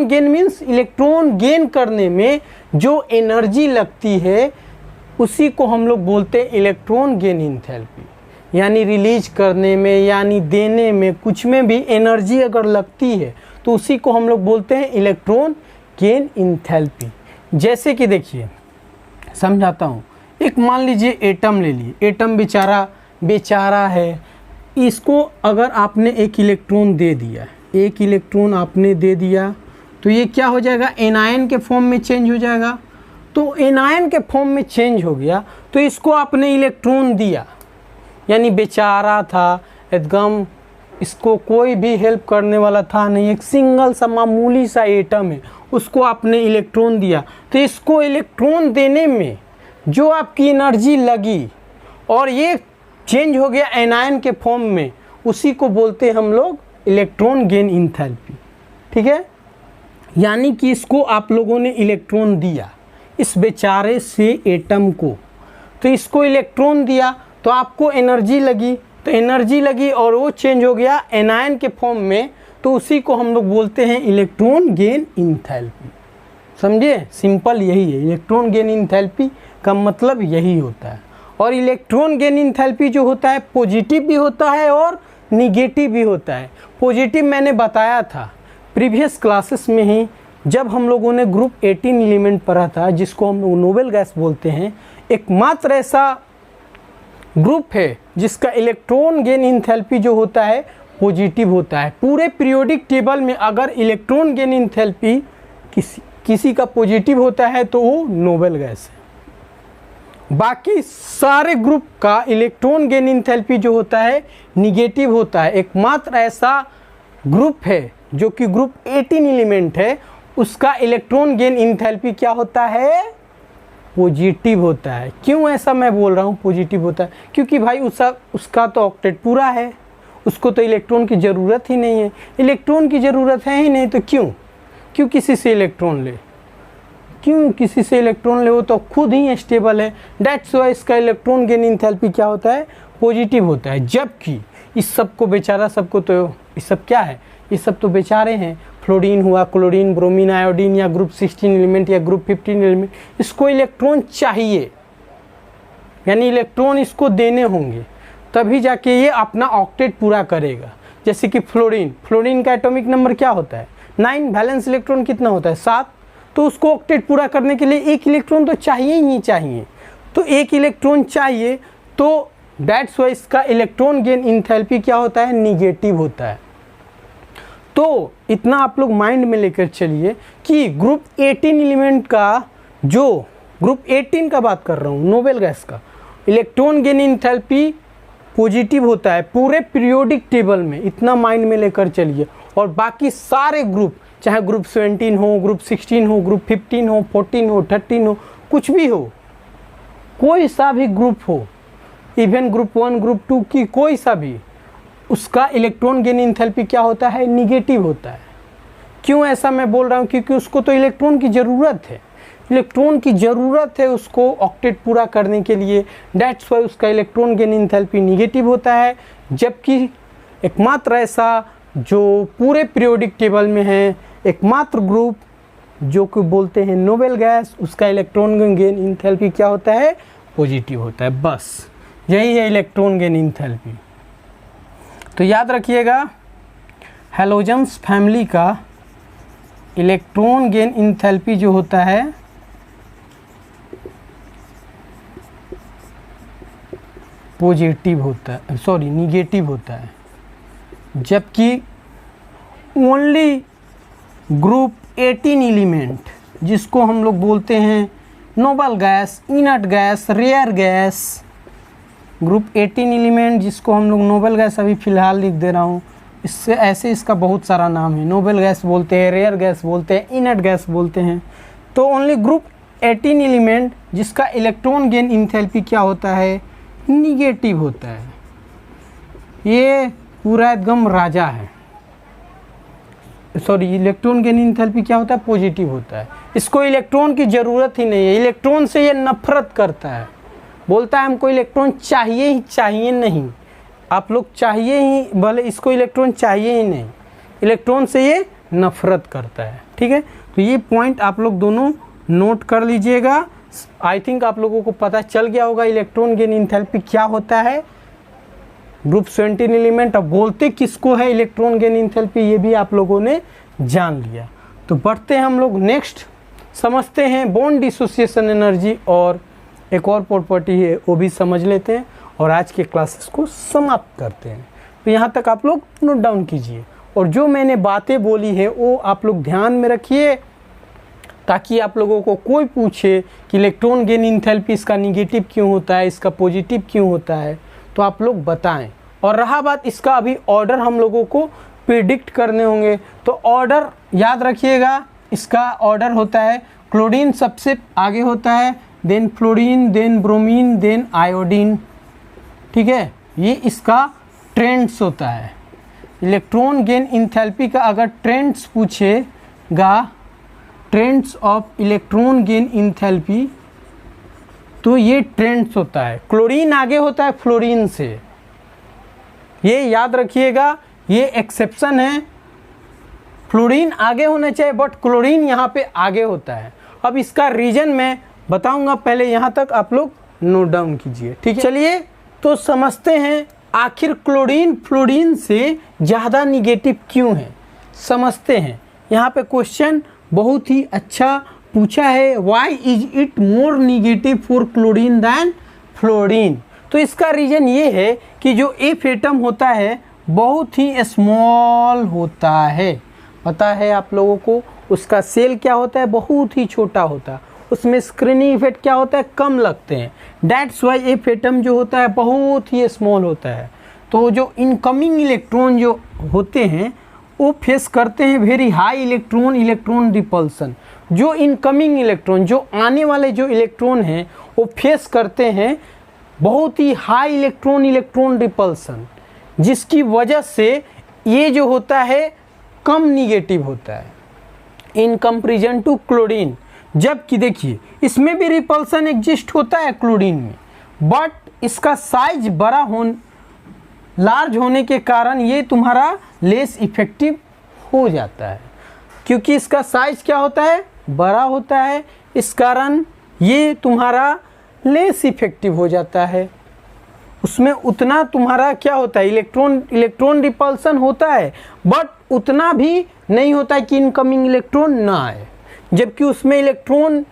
gain means electron gain करने में जो एनर्जी लगती है उसी को हम लोग बोलते हैं इलेक्ट्रॉन गेन इंथैल्पी। यानी रिलीज करने में यानी देने में कुछ में भी एनर्जी अगर लगती है तो उसी को हम लोग बोलते हैं इलेक्ट्रॉन गेन इंथैल्पी। जैसे कि देखिए समझाता हूँ, एक मान लीजिए एटम ले लिए, एटम बेचारा है, इसको अगर आपने एक इलेक्ट्रॉन दे दिया, एक इलेक्ट्रॉन आपने दे दिया तो ये क्या हो जाएगा, एनायन के फॉर्म में चेंज हो जाएगा। तो एनायन के फॉर्म में चेंज हो गया तो इसको आपने इलेक्ट्रॉन दिया, यानी बेचारा था एकदम, इसको कोई भी हेल्प करने वाला था नहीं, एक सिंगल सा मामूली सा एटम है, उसको आपने इलेक्ट्रॉन दिया। तो इसको इलेक्ट्रॉन देने में जो आपकी एनर्जी लगी और ये चेंज हो गया एनायन के फॉर्म में, उसी को बोलते हैं हम लोग इलेक्ट्रॉन गेन इंथैल्पी। ठीक है? यानी कि इसको आप लोगों ने इलेक्ट्रॉन दिया इस बेचारे से एटम को, तो इसको इलेक्ट्रॉन दिया तो आपको एनर्जी लगी, तो एनर्जी लगी और वो चेंज हो गया एनायन के फॉर्म में, तो उसी को हम लोग बोलते हैं इलेक्ट्रॉन गेन इंथैल्पी। समझे? सिंपल यही है, इलेक्ट्रॉन गेन इंथैल्पी का मतलब यही होता है। और इलेक्ट्रॉन गेन इंथैल्पी जो होता है पॉजिटिव भी होता है और निगेटिव भी होता है। पॉजिटिव मैंने बताया था प्रीवियस क्लासेस में ही, जब हम लोगों ने ग्रुप 18 एलिमेंट पढ़ा था जिसको हम लोग नोबेल गैस बोलते हैं। एकमात्र ऐसा ग्रुप है जिसका इलेक्ट्रॉन गेन इंथैल्पी जो होता है पॉजिटिव होता है। पूरे पीरियोडिक टेबल में अगर इलेक्ट्रॉन गेन इंथैल्पी किसी का पॉजिटिव होता है तो वो नोबेल गैस है। बाकी सारे ग्रुप का इलेक्ट्रॉन गेन इंथैल्पी जो होता है निगेटिव होता है। एकमात्र ऐसा ग्रुप है जो कि ग्रुप 18 एलिमेंट है, उसका इलेक्ट्रॉन गेन इंथैल्पी क्या होता है, पॉजिटिव होता है। क्यों ऐसा मैं बोल रहा हूँ पॉजिटिव होता है, क्योंकि भाई उसका तो ऑक्टेट पूरा है, उसको तो इलेक्ट्रॉन की ज़रूरत ही नहीं है। इलेक्ट्रॉन की ज़रूरत है ही नहीं तो क्यों किसी से इलेक्ट्रॉन ले, क्यों किसी से इलेक्ट्रॉन ले, वो तो खुद ही स्टेबल है। दैट्स वाई इसका इलेक्ट्रॉन गेन इंथैल्पी क्या होता है, पॉजिटिव होता है। जबकि इस सब को बेचारा सबको तो ये सब क्या है, ये सब तो बेचारे हैं। फ्लोरीन हुआ, क्लोरीन, ब्रोमीन, आयोडीन या ग्रुप 16 एलिमेंट या ग्रुप 15 एलिमेंट, इसको इलेक्ट्रॉन चाहिए, यानी इलेक्ट्रॉन इसको देने होंगे तभी जाके ये अपना ऑक्टेट पूरा करेगा। जैसे कि फ्लोरीन का एटॉमिक नंबर क्या होता है 9, बैलेंस इलेक्ट्रॉन कितना होता है 7, तो उसको ऑक्टेट पूरा करने के लिए एक इलेक्ट्रॉन तो चाहिए ही चाहिए। तो एक इलेक्ट्रॉन चाहिए, तो दैट्स वाई इसका इलेक्ट्रॉन गेन इंथैल्पी क्या होता है, निगेटिव होता है। तो इतना आप लोग माइंड में लेकर चलिए कि ग्रुप 18 एलिमेंट का, जो ग्रुप 18 का बात कर रहा हूँ नोबेल गैस का, इलेक्ट्रॉन गेन इंथैल्पी पॉजिटिव होता है पूरे पीरियोडिक टेबल में। इतना माइंड में लेकर चलिए। और बाकी सारे ग्रुप, चाहे ग्रुप 17 हो, ग्रुप 16 हो, ग्रुप 15 हो, 14 हो, 13 हो, कुछ भी हो, कोई सा भी ग्रुप हो, इवन ग्रुप 1, ग्रुप 2 की कोई सा भी, उसका इलेक्ट्रॉन गेन इंथैल्पी क्या होता है, निगेटिव होता है। क्यों ऐसा मैं बोल रहा हूँ, क्योंकि उसको तो इलेक्ट्रॉन की ज़रूरत है, इलेक्ट्रॉन की ज़रूरत है उसको ऑक्टेट पूरा करने के लिए। दैट्स वाई उसका इलेक्ट्रॉन गेन इंथैल्पी निगेटिव होता है। जबकि एकमात्र ऐसा जो पूरे पीरियोडिक टेबल में है, एकमात्र ग्रुप जो कि बोलते हैं नोबेल गैस, उसका इलेक्ट्रॉन गेन इंथैल्पी क्या होता है, पॉजिटिव होता है। बस यही है इलेक्ट्रॉन गेन इंथैल्पी। तो याद रखिएगा हैलोजेंस फैमिली का इलेक्ट्रॉन गेन इंथैल्पी जो होता है पॉजिटिव होता है, सॉरी निगेटिव होता है। जबकि ओनली ग्रुप 18 एलिमेंट जिसको हम लोग बोलते हैं noble gas, inert gas, rare gas, group 18 element जिसको हम लोग नोबेल गैस अभी फ़िलहाल लिख दे रहा हूँ, इससे ऐसे इसका बहुत सारा नाम है। नोबेल गैस बोलते हैं, रेयर गैस बोलते हैं, इनर्ट गैस बोलते हैं। तो ओनली ग्रुप 18 एलिमेंट जिसका इलेक्ट्रॉन गेन इंथैल्पी क्या होता है, निगेटिव होता है। ये पूरा एकदम राजा है, सॉरी इलेक्ट्रॉन गेन इंथैल्पी क्या होता है, पॉजिटिव होता है। इसको इलेक्ट्रॉन की ज़रूरत ही नहीं है, इलेक्ट्रॉन से ये नफरत करता है। बोलता है हमको इलेक्ट्रॉन चाहिए ही चाहिए नहीं, आप लोग चाहिए ही, भले इसको इलेक्ट्रॉन चाहिए ही नहीं, इलेक्ट्रॉन से ये नफरत करता है। ठीक है, तो ये पॉइंट आप लोग दोनों नोट कर लीजिएगा। आई थिंक आप लोगों को पता चल गया होगा इलेक्ट्रॉन गेन एंथैल्पी क्या होता है, ग्रुप 17 एलिमेंट। अब बोलते किसको है इलेक्ट्रॉन गेन एंथैल्पी, ये भी आप लोगों ने जान लिया। तो बढ़ते हैं हम लोग नेक्स्ट, समझते हैं बॉन्ड डिसोसिएशन एनर्जी, और एक और प्रॉपर्टी है वो भी समझ लेते हैं और आज के क्लासेस को समाप्त करते हैं। तो यहाँ तक आप लोग नोट डाउन कीजिए, और जो मैंने बातें बोली है वो आप लोग ध्यान में रखिए, ताकि आप लोगों को कोई पूछे कि इलेक्ट्रॉन गेन एंथैल्पी इसका निगेटिव क्यों होता है, इसका पॉजिटिव क्यों होता है, तो आप लोग बताएं। और रहा बात इसका, अभी ऑर्डर हम लोगों को प्रिडिक्ट करने होंगे, तो ऑर्डर याद रखिएगा, इसका ऑर्डर होता है क्लोरीन सबसे आगे होता है, then fluorine, then bromine, then iodine. ठीक है, ये इसका ट्रेंड्स होता है। इलेक्ट्रॉन गेन एंथैल्पी का अगर ट्रेंड्स पूछेगा, trends of electron gain enthalpy, तो ये ट्रेंड्स होता है, क्लोरीन आगे होता है फ्लोरीन से, ये याद रखिएगा, ये एक्सेप्शन है। फ्लोरीन आगे होना चाहिए बट क्लोरीन यहाँ पे आगे होता है। अब इसका रीजन मैं बताऊंगा, पहले यहाँ तक आप लोग नोट डाउन कीजिए। ठीक है, चलिए तो समझते हैं आखिर क्लोरीन फ्लोरीन से ज़्यादा निगेटिव क्यों है, समझते हैं। यहाँ पे क्वेश्चन बहुत ही अच्छा पूछा है, why is it more negative for chlorine than fluorine. तो इसका रीज़न ये है कि जो एफ एटम होता है बहुत ही स्मॉल होता है, पता है आप लोगों को, उसका सेल क्या होता है, बहुत ही छोटा होता है, उसमें स्क्रीनिंग इफेक्ट क्या होता है, कम लगते हैं। डैट्स वाई एफ एटम जो होता है बहुत ही स्मॉल होता है। तो जो इनकमिंग इलेक्ट्रॉन जो होते हैं वो फेस करते हैं वेरी हाई इलेक्ट्रॉन रिपल्सन। जो इनकमिंग इलेक्ट्रॉन, जो आने वाले जो इलेक्ट्रॉन हैं वो फेस करते हैं बहुत ही हाई इलेक्ट्रॉन रिपल्सन, जिसकी वजह से ये जो होता है कम निगेटिव होता है इन कंपेरिजन टू क्लोरीन। जबकि देखिए इसमें भी रिपल्सन एग्जिस्ट होता है क्लोरीन में, बट इसका साइज बड़ा लार्ज होने के कारण ये तुम्हारा लेस इफेक्टिव हो जाता है, क्योंकि इसका साइज क्या होता है, बड़ा होता है, इस कारण ये तुम्हारा लेस इफेक्टिव हो जाता है। उसमें उतना तुम्हारा क्या होता है, इलेक्ट्रॉन रिपल्सन होता है, बट उतना भी नहीं होता है कि इनकमिंग इलेक्ट्रॉन ना आए। जबकि उसमें इलेक्ट्रॉन,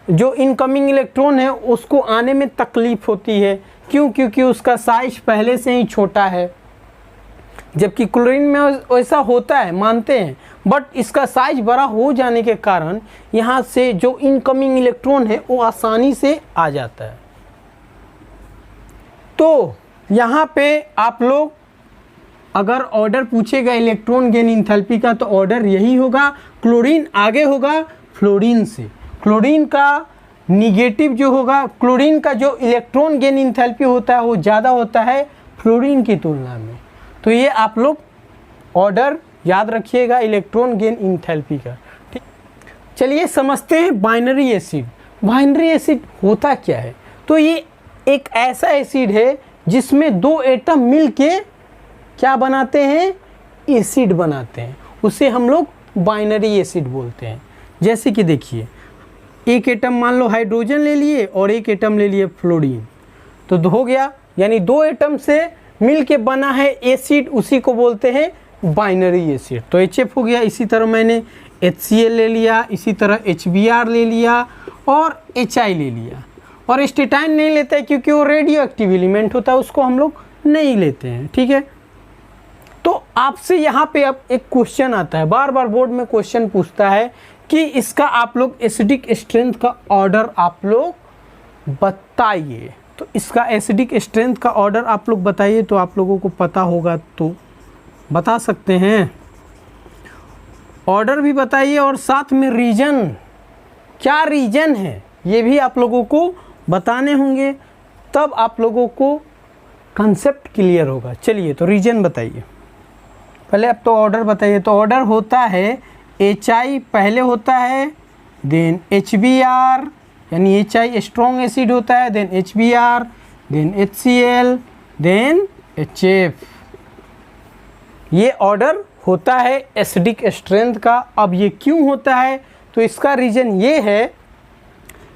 जो इनकमिंग इलेक्ट्रॉन है उसको आने में तकलीफ होती है, क्यों, क्योंकि उसका साइज पहले से ही छोटा है। जबकि क्लोरीन में वैसा होता है, मानते हैं, बट इसका साइज बड़ा हो जाने के कारण यहाँ से जो इनकमिंग इलेक्ट्रॉन है वो आसानी से आ जाता है। तो यहाँ पे आप लोग अगर ऑर्डर पूछेगा इलेक्ट्रॉन गेन एंथैल्पी का, तो ऑर्डर यही होगा, क्लोरीन आगे होगा फ्लोरीन से। क्लोरीन का निगेटिव जो होगा, क्लोरीन का जो इलेक्ट्रॉन गेन एंथैल्पी होता है वो ज़्यादा होता है फ्लोरीन की तुलना में। तो ये आप लोग ऑर्डर याद रखिएगा इलेक्ट्रॉन गेन एंथैल्पी का। ठीक, चलिए समझते हैं बाइनरी एसिड। बाइनरी एसिड होता क्या है, तो ये एक ऐसा एसिड है जिसमें दो एटम मिलके क्या बनाते हैं, एसिड बनाते हैं, उसे हम लोग बाइनरी एसिड बोलते हैं। जैसे कि देखिए एक एटम मान लो हाइड्रोजन ले लिए और एक एटम ले लिए फ्लोरीन, तो हो गया, यानी दो एटम से मिलके बना है एसिड, उसी को बोलते हैं बाइनरी एसिड। तो HF हो गया, इसी तरह मैंने HCl ले लिया, इसी तरह HBr ले लिया और HI ले लिया। और स्टेटाइन नहीं लेते हैं क्योंकि वो रेडियो एक्टिव एलिमेंट होता है, उसको हम लोग नहीं लेते हैं। ठीक है, तो आपसे यहाँ पे अब एक क्वेश्चन आता है, बार बार बोर्ड में क्वेश्चन पूछता है कि इसका आप लोग एसिडिक स्ट्रेंथ का ऑर्डर आप लोग बताइए। तो इसका एसिडिक स्ट्रेंथ का ऑर्डर आप लोग बताइए, तो आप लोगों को पता होगा तो बता सकते हैं, ऑर्डर भी बताइए और साथ में रीजन, क्या रीजन है ये भी आप लोगों को बताने होंगे, तब आप लोगों को कंसेप्ट क्लियर होगा। चलिए तो रीजन बताइए, पहले अब तो ऑर्डर बताइए। तो ऑर्डर होता है HI पहले होता है, देन HBr, यानी HI स्ट्रॉन्ग एसिड होता है, then HBr, then HCl, then HF। ये ऑर्डर होता है एसिडिक स्ट्रेंथ का। अब ये क्यों होता है, तो इसका रीज़न ये है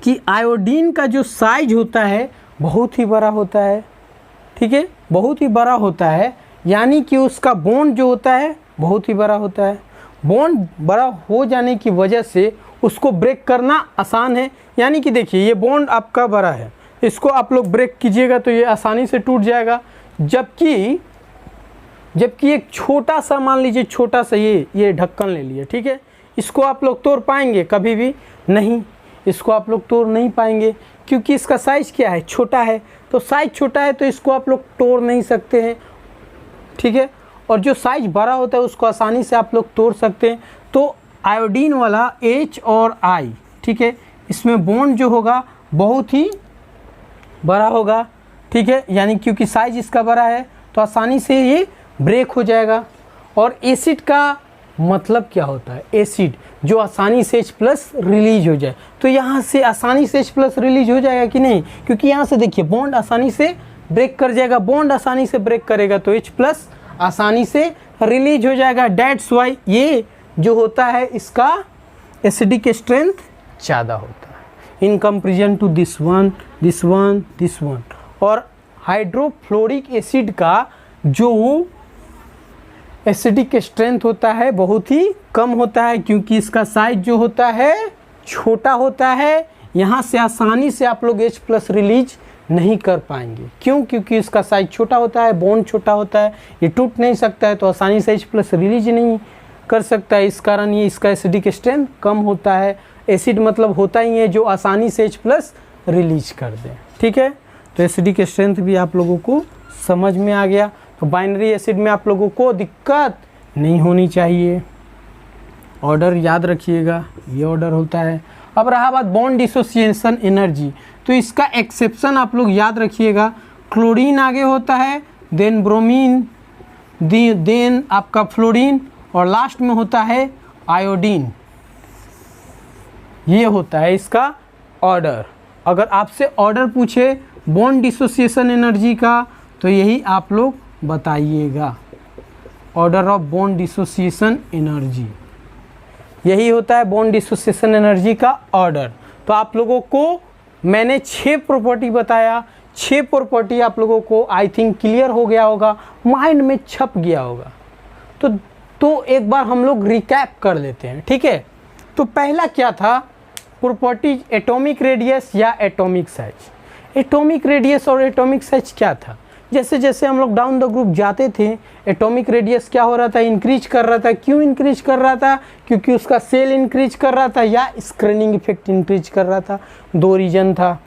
कि आयोडीन का जो साइज होता है बहुत ही बड़ा होता है, ठीक है, बहुत ही बड़ा होता है, यानी कि उसका बॉन्ड जो होता है बहुत ही बड़ा होता है। बॉन्ड बड़ा हो जाने की वजह से उसको ब्रेक करना आसान है, यानी कि देखिए ये बॉन्ड आपका बड़ा है, इसको आप लोग ब्रेक कीजिएगा तो ये आसानी से टूट जाएगा। जबकि एक छोटा सा, मान लीजिए छोटा सा ये ढक्कन ले लिए, ठीक है, इसको आप लोग तोड़ पाएंगे? कभी भी नहीं, इसको आप लोग तोड़ नहीं पाएंगे, क्योंकि इसका साइज़ क्या है, छोटा है। तो साइज़ छोटा है तो इसको आप लोग तोड़ नहीं सकते हैं, ठीक है। और जो साइज़ बड़ा होता है उसको आसानी से आप लोग तोड़ सकते हैं। तो आयोडीन वाला H और I, ठीक है, इसमें बॉन्ड जो होगा बहुत ही बड़ा होगा, ठीक है, यानी क्योंकि साइज इसका बड़ा है तो आसानी से ये ब्रेक हो जाएगा। और एसिड का मतलब क्या होता है, एसिड जो आसानी से H+ रिलीज हो जाए। तो यहाँ से आसानी से H+ रिलीज हो जाएगा कि नहीं, क्योंकि यहाँ से देखिए बॉन्ड आसानी से ब्रेक कर जाएगा, बॉन्ड आसानी से ब्रेक करेगा तो H+ आसानी से रिलीज हो जाएगा। डेट्स वाई ये जो होता है इसका एसिडिक स्ट्रेंथ ज़्यादा होता है in comparison to this one, this one, this one. और हाइड्रोफ्लोरिक एसिड का जो एसिडिक स्ट्रेंथ होता है बहुत ही कम होता है, क्योंकि इसका साइज जो होता है छोटा होता है। यहाँ से आसानी से आप लोग H+ रिलीज नहीं कर पाएंगे। क्यों? क्योंकि इसका साइज छोटा होता है, बॉन्ड छोटा होता है, ये टूट नहीं सकता है, तो आसानी से H+ रिलीज नहीं कर सकता है। इस कारण ये इसका एसिडिक स्ट्रेंथ कम होता है। एसिड मतलब होता ही है जो आसानी से H+ रिलीज कर दे, ठीक है। तो एसिडिक स्ट्रेंथ भी आप लोगों को समझ में आ गया। तो बाइनरी एसिड में आप लोगों को दिक्कत नहीं होनी चाहिए। ऑर्डर याद रखिएगा, ये ऑर्डर होता है। अब रहा बात बॉन्ड डिसोसिएशन एनर्जी, तो इसका एक्सेप्शन आप लोग याद रखिएगा। क्लोरीन आगे होता है, देन ब्रोमीन, देन आपका फ्लोरीन, और लास्ट में होता है आयोडीन। ये होता है इसका ऑर्डर। अगर आपसे ऑर्डर पूछे बॉन्ड डिसोसिएशन एनर्जी का तो यही आप लोग बताइएगा, order of bond dissociation energy, यही होता है बॉन्ड डिसोसिएशन एनर्जी का ऑर्डर। तो आप लोगों को मैंने 6 प्रॉपर्टी बताया, 6 प्रॉपर्टी आप लोगों को आई थिंक क्लियर हो गया होगा, माइंड में छप गया होगा। तो एक बार हम लोग रिकैप कर लेते हैं, ठीक है। तो पहला क्या था, प्रॉपर्टी एटॉमिक रेडियस या एटॉमिक साइज। एटॉमिक रेडियस और एटॉमिक साइज क्या था, जैसे जैसे हम लोग डाउन द ग्रुप जाते थे एटॉमिक रेडियस क्या हो रहा था, इंक्रीज कर रहा था। क्यों इंक्रीज कर रहा था, क्योंकि उसका सेल इंक्रीज कर रहा था या स्क्रीनिंग इफेक्ट इंक्रीज कर रहा था, 2 रीजन था,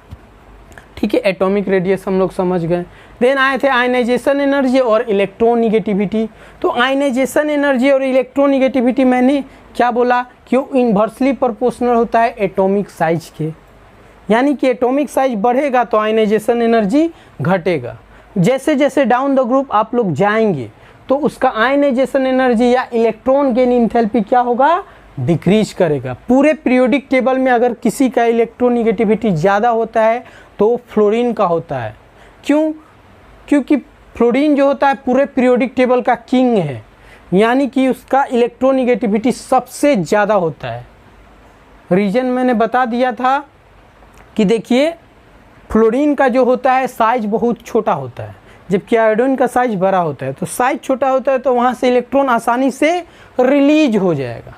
ठीक है। एटॉमिक रेडियस हम लोग समझ गए। देन आए थे आयनाइजेशन एनर्जी और इलेक्ट्रोनिगेटिविटी। तो आयनाइजेशन एनर्जी और इलेक्ट्रोनिगेटिविटी मैंने क्या बोला कि वो इन्वर्सली प्रोपोर्शनल होता है एटॉमिक साइज के, यानी कि एटॉमिक साइज बढ़ेगा तो आयनाइजेशन एनर्जी घटेगा। जैसे जैसे डाउन द ग्रुप आप लोग जाएंगे तो उसका आयनाइजेशन एनर्जी या इलेक्ट्रॉन गेन इंथैल्पी क्या होगा, डिक्रीज करेगा। पूरे पीरियोडिक टेबल में अगर किसी का इलेक्ट्रोनिगेटिविटी ज़्यादा होता है तो फ्लोरीन का होता है। क्यों? क्योंकि फ्लोरीन जो होता है पूरे पीरियोडिक टेबल का किंग है, यानी कि उसका इलेक्ट्रोनिगेटिविटी सबसे ज़्यादा होता है। रीजन मैंने बता दिया था कि देखिए फ्लोरीन का जो होता है साइज बहुत छोटा होता है, जबकि आयोडीन का साइज बड़ा होता है। तो साइज छोटा होता है तो वहाँ से इलेक्ट्रॉन आसानी से रिलीज हो जाएगा,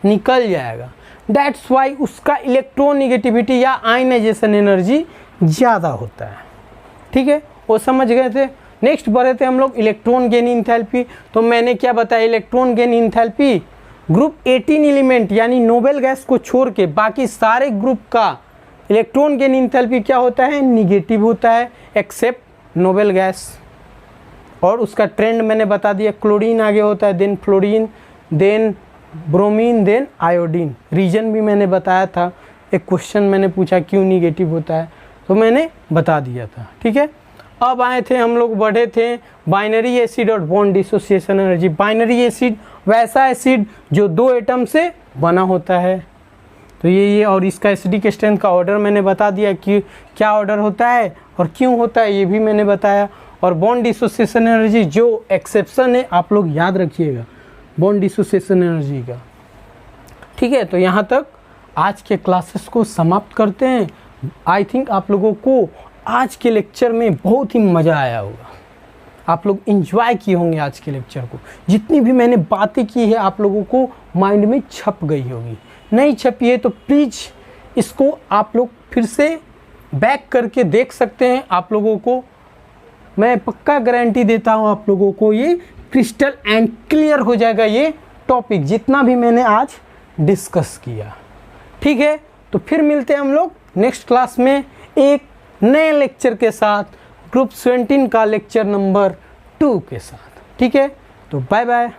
निकल जाएगा। दैट्स वाई उसका इलेक्ट्रोनिगेटिविटी या आयनाइजेशन एनर्जी ज़्यादा होता है, ठीक है। वो समझ गए थे। नेक्स्ट बढ़े थे हम लोग इलेक्ट्रॉन गेन इंथैल्पी। तो मैंने क्या बताया, electron gain enthalpy group 18 element यानी नोबेल गैस को छोड़ के बाकी सारे ग्रुप का इलेक्ट्रॉन गेन इंथैल्पी क्या होता है, निगेटिव होता है, एक्सेप्ट नोबेल गैस। और उसका ट्रेंड मैंने बता दिया, क्लोरीन आगे होता है, then fluorine, then bromine, then iodine. Reason भी मैंने बताया था, एक क्वेश्चन मैंने पूछा क्यों निगेटिव होता है, तो मैंने बता दिया था, ठीक है। अब आए थे हम लोग, बढ़े थे बाइनरी एसिड और bond dissociation energy. Binary acid वैसा एसिड जो 2 एटम से बना होता है, तो ये और इसका एसिडिक स्ट्रेंथ का ऑर्डर मैंने बता दिया कि क्या ऑर्डर होता है और क्यों होता है, ये भी मैंने बताया। और बॉन्ड डिसोसिएशन एनर्जी जो एक्सेप्शन है आप लोग याद रखिएगा बॉन्ड डिसोसिएशन एनर्जी का। ठीक है, तो यहाँ तक आज के क्लासेस को समाप्त करते हैं। आई थिंक आप लोगों को आज के लेक्चर में बहुत ही मज़ा आया होगा, आप लोग एंजॉय किए होंगे आज के लेक्चर को। जितनी भी मैंने बातें की है आप लोगों को माइंड में छप गई होगी, नहीं छपी है तो प्लीज़ इसको आप लोग फिर से बैक करके देख सकते हैं। आप लोगों को मैं पक्का गारंटी देता हूँ आप लोगों को ये क्रिस्टल एंड क्लियर हो जाएगा ये टॉपिक जितना भी मैंने आज डिस्कस किया। ठीक है, तो फिर मिलते हैं हम लोग नेक्स्ट क्लास में एक नए लेक्चर के साथ, ग्रुप 17 का लेक्चर नंबर 2 के साथ। ठीक है, तो बाय बाय।